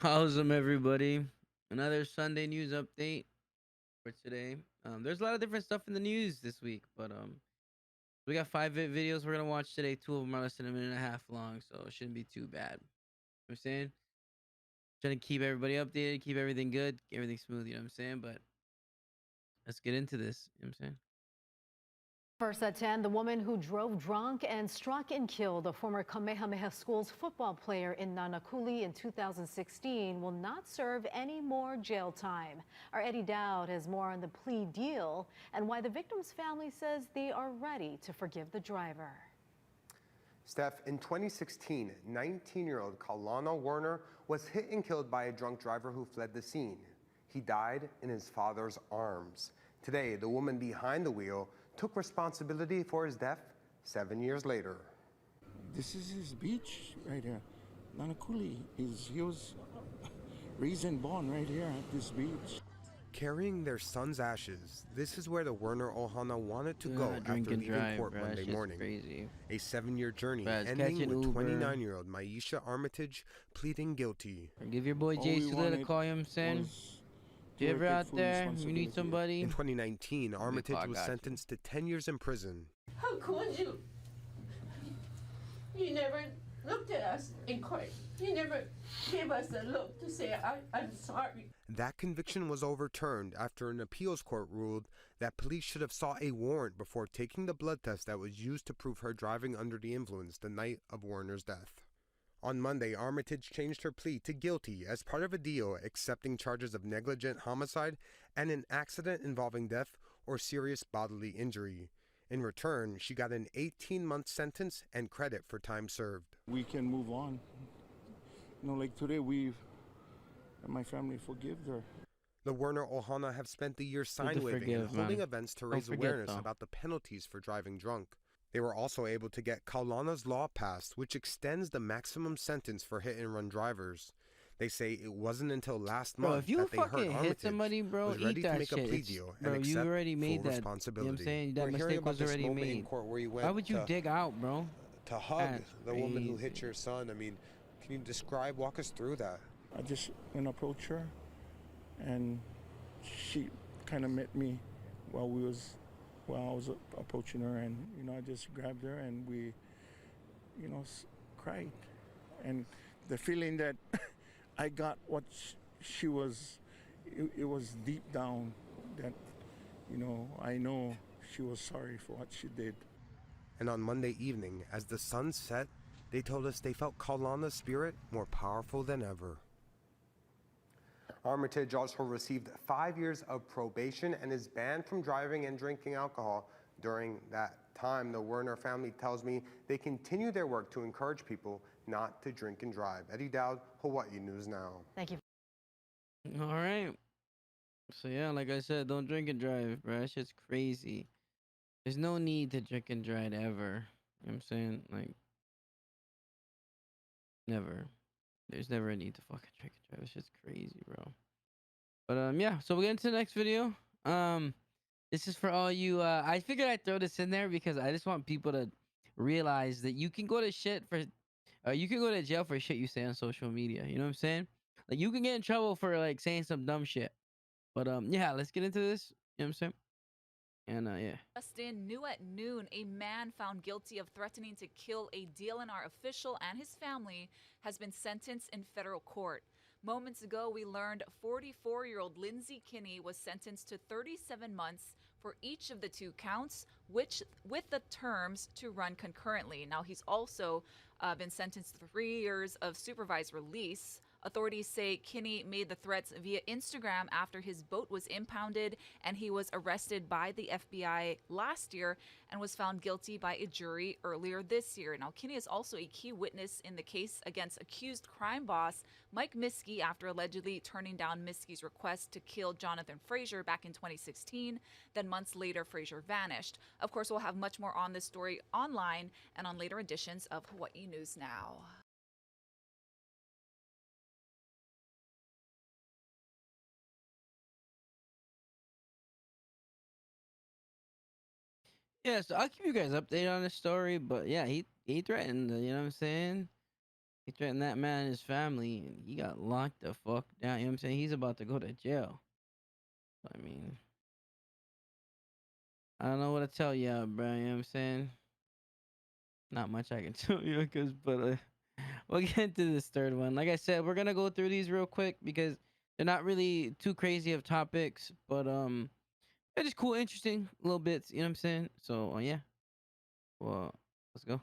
Awesome, everybody. Another Sunday news update for today. There's a lot of different stuff in the news this week, but we got five videos we're gonna watch today. Two of them are less than a minute and a half long, so it shouldn't be too bad. You know what I'm saying? Trying to keep everybody updated, keep everything good, everything smooth. You know what I'm saying? But let's get into this. You know what I'm saying? First at 10, the woman who drove drunk and struck and killed a former Kamehameha Schools football player in Nanakuli in 2016 will not serve any more jail time. Our Eddie Dowd has more on the plea deal and why the victim's family says they are ready to forgive the driver. Steph, in 2016, 19-year-old Kalana Warner was hit and killed by a drunk driver who fled the scene. He died in his father's arms. Today, the woman behind the wheel took responsibility for his death 7 years later. This is his beach right here. Nanakuli. He was raised and born right here at this beach. Carrying their son's ashes, this is where the Werner Ohana wanted to go after Drink and leaving drive, court bro. Monday That shit's morning. crazy. A 7-year journey Bruh, it's ending catching with Uber. 29-year-old Maisha Armitage pleading guilty. Give your boy All Jay we Sula to wanted call him, saying, was if you ever take out full there, you need responsibility. somebody. In 2019, Armitage I was got you. sentenced to 10 years in prison. How could you? You never looked at us in court. You never gave us a look to say, I'm sorry. That conviction was overturned after an appeals court ruled that police should have sought a warrant before taking the blood test that was used to prove her driving under the influence the night of Warner's death. On Monday, Armitage changed her plea to guilty as part of a deal accepting charges of negligent homicide and an accident involving death or serious bodily injury. In return, she got an 18-month sentence and credit for time served. We can move on. Like today, my family forgive her. The Werner Ohana have spent the year to sign waving forgive, and holding man. events to Don't raise forget, awareness though. about the penalties for driving drunk. They were also able to get Kaulana's law passed, which extends the maximum sentence for hit-and-run drivers. They say it wasn't until last Bro, month if you that they heard fucking hit Armitage somebody, bro, was ready eat to that make shit. a plea It's, deal bro, and you accept already made full that. responsibility. You know what I'm saying? That We're hearing mistake about was this already moment in made. court where you Why went would you dig out, bro? to hug That's the woman who hit crazy. your son. I mean, can you walk us through that? I just went approach her, and she kind of met me while I was approaching her, and I just grabbed her and we, cried, and the feeling that I got what she was, it was deep down that, I know she was sorry for what she did. And on Monday evening, as the sun set, they told us they felt Kaulana's spirit more powerful than ever. Armitage also received 5 years of probation and is banned from driving and drinking alcohol. During that time, the Werner family tells me they continue their work to encourage people not to drink and drive. Eddie Dowd, Hawaii News Now. Thank you. All right. So yeah, like I said, don't drink and drive, bro. That shit's crazy. There's no need to drink and drive ever. You know what I'm saying? Like, never. There's never a need to fucking drink and drive. It's just crazy, bro. But yeah. So we get into the next video. This is for all you. I figured I'd throw this in there because I just want people to realize that you can go to shit for, you can go to jail for shit you say on social media. You know what I'm saying? Like you can get in trouble for like saying some dumb shit. But yeah, let's get into this. You know what I'm saying? And yeah. Just in, new at noon, a man found guilty of threatening to kill a DLNR official and his family has been sentenced in federal court. Moments ago, we learned 44-year-old Lindsay Kinney was sentenced to 37 months for each of the two counts, which with the terms to run concurrently. Now, he's also been sentenced to 3 years of supervised release. Authorities say Kinney made the threats via Instagram after his boat was impounded and he was arrested by the FBI last year and was found guilty by a jury earlier this year. Now, Kinney is also a key witness in the case against accused crime boss Mike Miskey after allegedly turning down Miskey's request to kill Jonathan Frazier back in 2016. Then months later, Frazier vanished. Of course, we'll have much more on this story online and on later editions of Hawaii News Now. Yeah, so I'll keep you guys updated on this story. But yeah, he threatened. You know what I'm saying? He threatened that man and his family, and he got locked the fuck down. You know what I'm saying? He's about to go to jail. I mean, I don't know what to tell you, bro. You know what I'm saying? Not much I can tell you, but we'll get into this third one. Like I said, we're gonna go through these real quick because they're not really too crazy of topics, but they're just cool, interesting little bits. You know what I'm saying? So yeah, well, let's go.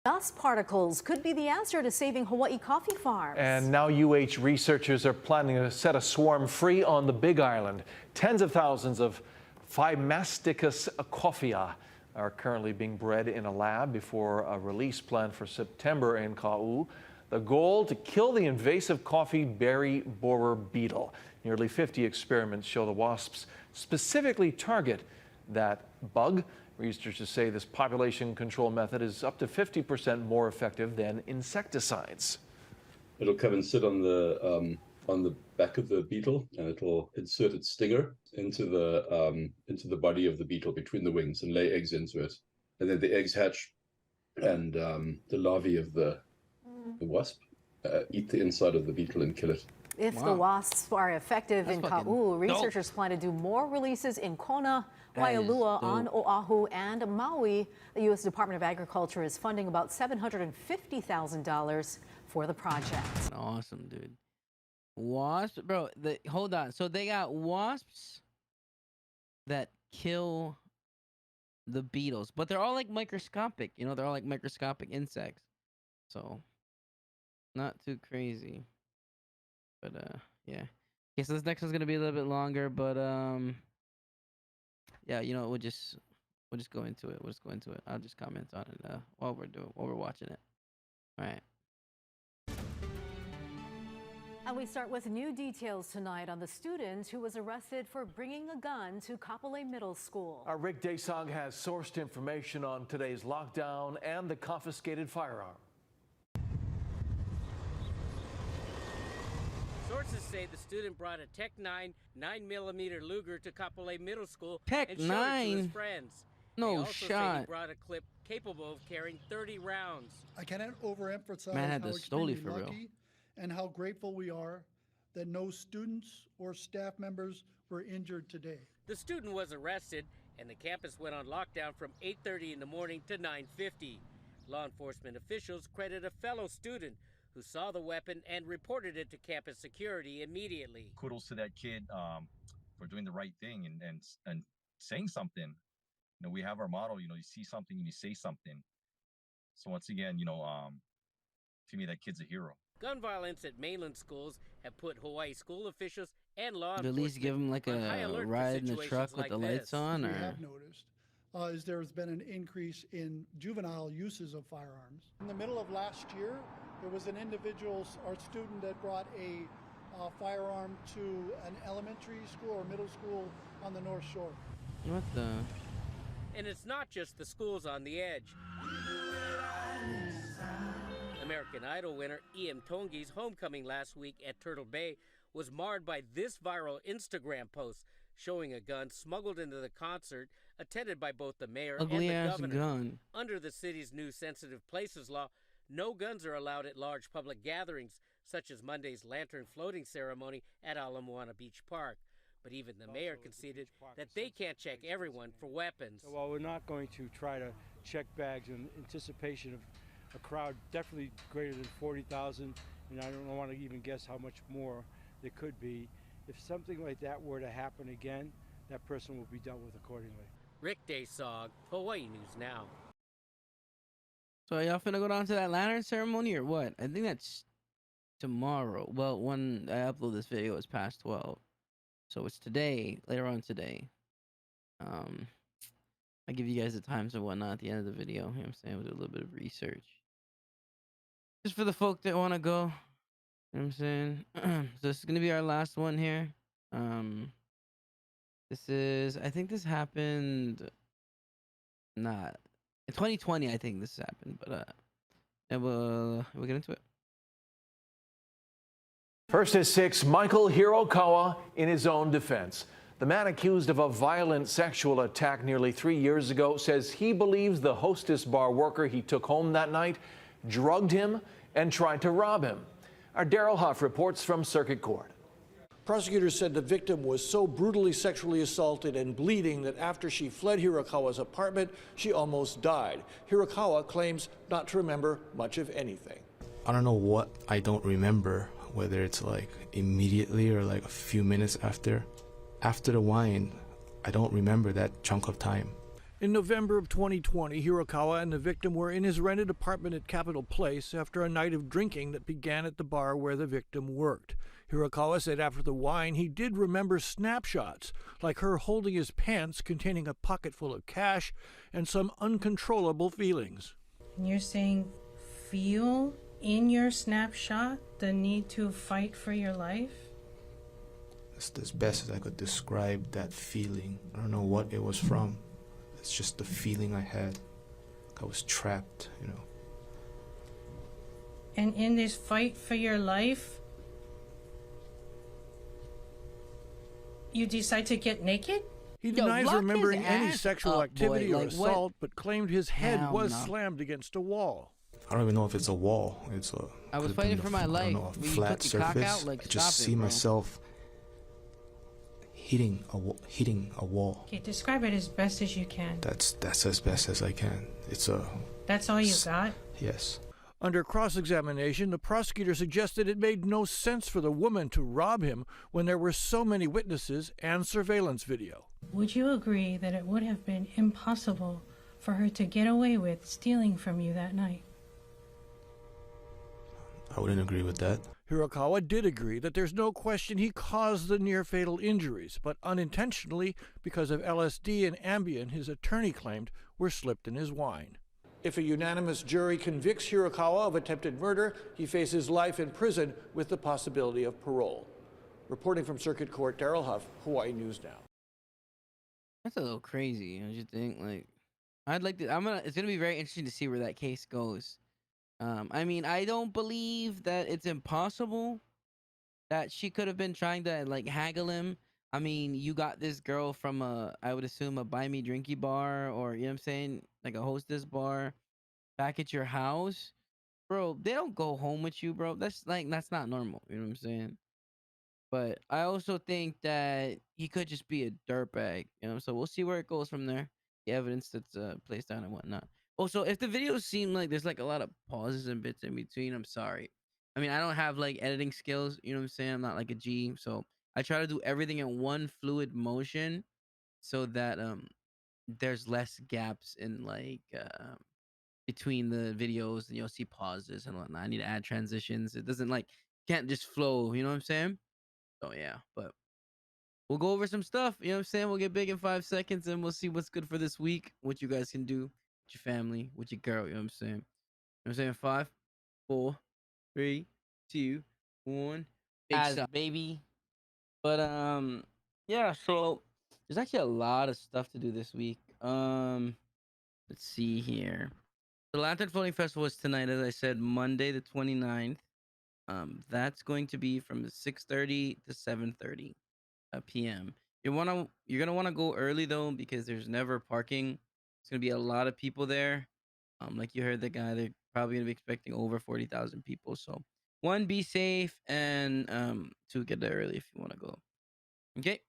Dust particles could be the answer to saving Hawaii coffee farms. And now UH researchers are planning to set a swarm free on the Big Island. Tens of thousands of Phimasticus coffea are currently being bred in a lab before a release planned for September in Ka'u. The goal to kill the invasive coffee berry borer beetle. Nearly 50 experiments show the wasps specifically target that bug. Researchers say this population control method is up to 50% more effective than insecticides. It'll come and sit on the back of the beetle, and it'll insert its stinger into the body of the beetle between the wings and lay eggs into it. And then the eggs hatch, and the larvae of the wasp eat the inside of the beetle and kill it. If the wasps are effective in Ka'u, researchers plan to do more releases in Kona, Waialua, on Oahu, and Maui. The U.S. Department of Agriculture is funding about $750,000 for the project. Awesome, dude. Wasps, bro. Hold on. So they got wasps that kill the beetles, but they're all like microscopic. You know, they're all like microscopic insects. So not too crazy. But yeah. Okay, so this next one's gonna be a little bit longer, but yeah, you know, we'll just go into it. I'll just comment on it while we're watching it. All right. And we start with new details tonight on the student who was arrested for bringing a gun to Kapolei Middle School. Our Rick Daysong has sourced information on today's lockdown and the confiscated firearm. Sources say the student brought a Tech 9 9mm Luger to Kapolei Middle School Tech and showed 9? it to his friends. No they also shot. Say he brought a clip capable of carrying 30 rounds. I cannot overemphasize Man had how the Stoli extremely for real. lucky and how grateful we are that no students or staff members were injured today. The student was arrested, and the campus went on lockdown from 8:30 in the morning to 9:50. Law enforcement officials credit a fellow student who saw the weapon and reported it to campus security immediately. Kudos to that kid for doing the right thing and saying something. You know, we have our motto, you know, you see something and you say something. So once again, you know, to me, that kid's a hero. Gun violence at mainland schools have put Hawaii school officials and law At enforcement least give him like on high a alert for ride in the situations truck with like the lights this. on, What or we have noticed is there has been an increase in juvenile uses of firearms. In the middle of last year, there was an individual or student that brought a firearm to an elementary school or middle school on the North Shore. what the? And it's not just the schools on the edge. American Idol winner E.M. Tongi's homecoming last week at Turtle Bay was marred by this viral Instagram post showing a gun smuggled into the concert attended by both the mayor Ugly and the ass governor. gun. Under the city's new sensitive places law, no guns are allowed at large public gatherings, such as Monday's lantern floating ceremony at Ala Moana Beach Park. But even the mayor conceded that they can't check everyone for weapons. So while we're not going to try to check bags in anticipation of a crowd definitely greater than 40,000, and I don't want to even guess how much more there could be, if something like that were to happen again, that person will be dealt with accordingly. Rick Daysog, Hawaii News Now. So y'all finna go down to that lantern ceremony or what? I think that's tomorrow. Well, when I upload this video, it's past 12. So it's today, later on today. I give you guys the times and whatnot at the end of the video. You know what I'm saying? We'll do a little bit of research. Just for the folk that want to go. You know what I'm saying? So this is going to be our last one here. This is, I think this happened, not, in 2020, I think this happened, but and we'll get into it. First at 6, Michael Hirokawa in his own defense. The man accused of a violent sexual attack nearly 3 years ago says he believes the Hostess bar worker he took home that night drugged him and tried to rob him. Our Daryl Huff reports from Circuit Court. Prosecutors said the victim was so brutally sexually assaulted and bleeding that after she fled Hirakawa's apartment, she almost died. Hirakawa claims not to remember much of anything. I don't know what I don't remember, whether it's like immediately or like a few minutes after. After the wine, I don't remember that chunk of time. In November of 2020, Hirakawa and the victim were in his rented apartment at Capitol Place after a night of drinking that began at the bar where the victim worked. Hirakawa said after the wine he did remember snapshots, like her holding his pants containing a pocket full of cash and some uncontrollable feelings. And you're saying feel in your snapshot the need to fight for your life? It's as best as I could describe that feeling. I don't know what it was from. It's just the feeling I had. I was trapped, you know. And in this fight for your life, you decide to get naked? He denies remembering any sexual activity or Like, assault, but claimed his head Hell was no. slammed against a wall. I don't even know if it's a wall. It's a. I was could've fighting been for a- my I don't life. know, a When you flat put your cock surface. out, like, I just stop it, see bro. myself hitting a wall. Okay, describe it as best as you can. That's as best as I can. It's a. That's all you got? Yes. Under cross-examination, the prosecutor suggested it made no sense for the woman to rob him when there were so many witnesses and surveillance video. Would you agree that it would have been impossible for her to get away with stealing from you that night? I wouldn't agree with that. Hirakawa did agree that there's no question he caused the near-fatal injuries, but unintentionally because of LSD and Ambien his attorney claimed were slipped in his wine. If a unanimous jury convicts Hirakawa of attempted murder, he faces life in prison with the possibility of parole. Reporting from Circuit Court, Daryl Huff, Hawaii News Now. That's a little crazy, don't you think? Like, I'd like to. It's gonna be very interesting to see where that case goes. I mean, I don't believe that it's impossible that she could have been trying to like haggle him. I mean, you got this girl from I would assume a buy me drinky bar, or you know what I'm saying, like a hostess bar, back at your house, bro. They don't go home with you, bro. That's not normal. You know what I'm saying? But I also think that he could just be a dirtbag, you know. So we'll see where it goes from there. The evidence that's placed down and whatnot. Also, if the videos seem like there's like a lot of pauses and bits in between, I'm sorry. I mean, I don't have like editing skills, you know what I'm saying? I'm not like a G, so I try to do everything in one fluid motion so that there's less gaps in like between the videos, and you'll see pauses and whatnot. I need to add transitions. It doesn't like can't just flow, you know what I'm saying? So yeah, but we'll go over some stuff, you know what I'm saying? We'll get big in 5 seconds and we'll see what's good for this week, what you guys can do with your family, with your girl, you know what I'm saying? You know what I'm saying? 5, 4, 3, 2, 1. Big shot, baby. But yeah, so there's actually a lot of stuff to do this week. Let's see here. The Lantern Floating Festival is tonight, as I said, Monday the 29th. That's going to be from 6:30 to 7:30 p.m. You're gonna wanna go early though, because there's never parking. It's gonna be a lot of people there. Like you heard the guy, they're probably gonna be expecting over 40,000 people. So 1, be safe, and 2, get there early if you wanna go. Okay.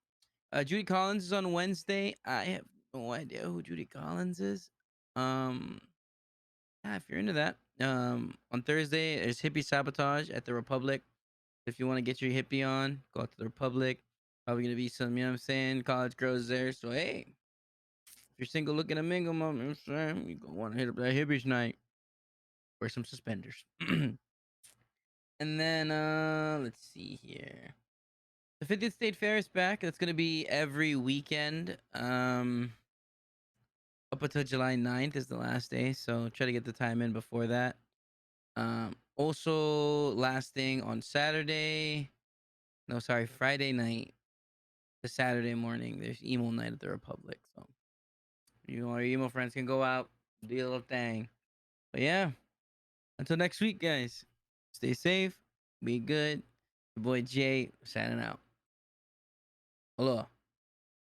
Judy Collins is on Wednesday. I have no idea who Judy Collins is. Yeah, if you're into that. On Thursday, there's Hippie Sabotage at the Republic. If you want to get your hippie on, go out to the Republic. Probably gonna be some, you know what I'm saying, college girls there. So hey, if you're single looking to mingle, mom, you know what I'm saying, you gonna want to hit up that hippies night. Wear some suspenders. And then let's see here. The 50th State Fair is back. That's gonna be every weekend. Up until July 9th is the last day, so try to get the time in before that. Also, last thing on Friday night to Saturday morning, there's emo night at the Republic. So you or your emo friends can go out, do your little thing. But yeah, until next week, guys, stay safe, be good. Your boy Jay signing out. Aloha.